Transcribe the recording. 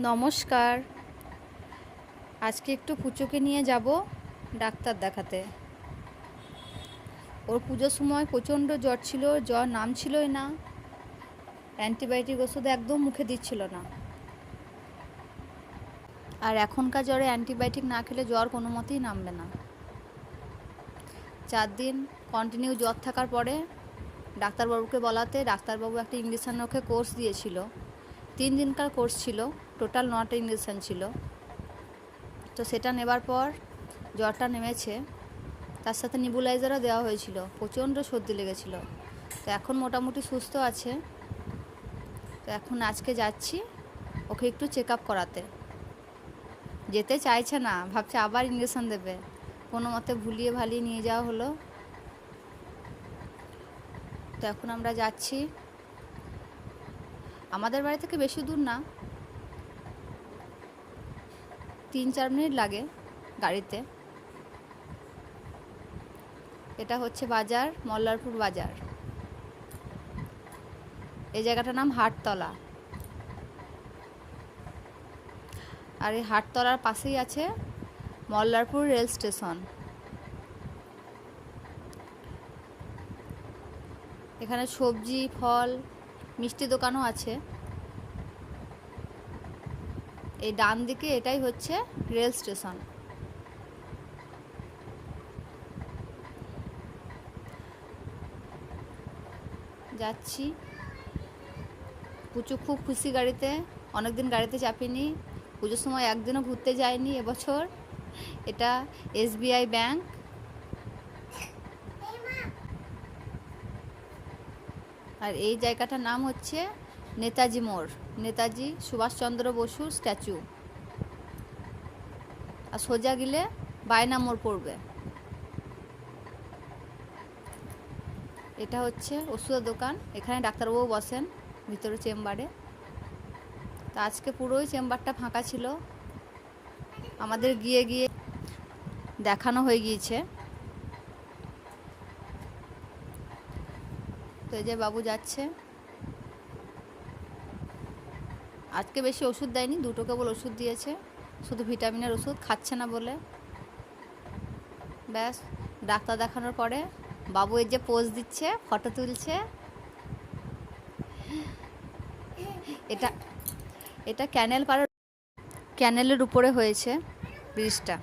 নমস্কার। আজকে একটু পুচোকে নিয়ে যাব ডাক্তার দেখাতে। ওর পুজোর সময় প্রচণ্ড জ্বর ছিল, জ্বর নামছিলই না। অ্যান্টিবায়োটিক ওষুধ একদম মুখে দিচ্ছিল না। আর এখনকার জ্বরে অ্যান্টিবায়োটিক না খেলে জ্বর কোনো মতেই নামবে না। 4 দিন কন্টিনিউ জ্বর থাকার পরে ডাক্তারবাবুকে বলাতে ডাক্তারবাবু একটা ইঞ্জেকশন ওকে কোর্স দিয়েছিল। 3 দিনকার কোর্স ছিল, টোটাল 9টা ইঞ্জেকশন ছিল। তো সেটা নেবার পর জ্বরটা নেমেছে, তার সাথে নিবুলাইজারও দেওয়া হয়েছিল। প্রচণ্ড সর্দি লেগেছিল। তো এখন মোটামুটি সুস্থ আছে। তো এখন আজকে যাচ্ছি ওকে একটু চেক আপ করাতে। যেতে চাইছে না, ভাবছে আবার ইঞ্জেকশন দেবে। কোনো মতে ভুলিয়ে ভালিয়ে নিয়ে যাওয়া হলো। তো এখন আমরা যাচ্ছি। আমাদের বাড়ি থেকে বেশি দূর না, 3-4 মিনিট লাগে গাড়িতে। এটা হচ্ছে বাজার, মল্লারপুর বাজার। এই জায়গাটার নাম হাটতলা। আর এই হাটতলার পাশেই আছে মল্লারপুর রেল স্টেশন। এখানে সবজি, ফল, মিষ্টি দোকানও আছে। এই ডান দিকে এটাই হচ্ছে রেল স্টেশন। যাচ্ছি। পুচু খুব খুশি গাড়িতে। অনেকদিন গাড়িতে চাপিনি। পুজোর সময় একদিনও ঘুরতে যায়নি এবছর। এটা SBI ব্যাংক। আর এই জায়গাটার নাম হচ্ছে নেতাজি মোড়, নেতাজি সুভাষচন্দ্র বসুর স্ট্যাচু। আর সোজা গেলে বায়না মোড় পড়বে। এটা হচ্ছে ওষুধের দোকান। এখানে ডাক্তারবাবু বসেন ভিতরে চেম্বারে। তো আজকে পুরোই চেম্বারটা ফাঁকা ছিল। আমাদের গিয়ে গিয়ে দেখানো হয়ে গিয়েছে। তো এই যে বাবু যাচ্ছে। আজকে বেশি ওষুধ দেয়নি, 2টো কেবল ওষুধ দিয়েছে, শুধু ভিটামিনের ওষুধ। খাচ্ছে না বলে। ব্যাস, ডাক্তার দেখানোর পরে বাবু এই যে পোজ দিচ্ছে, ফটো তুলছে। এটা ক্যানেল পাড়ের, ক্যানেলের উপরে হয়েছে ব্রিজটা।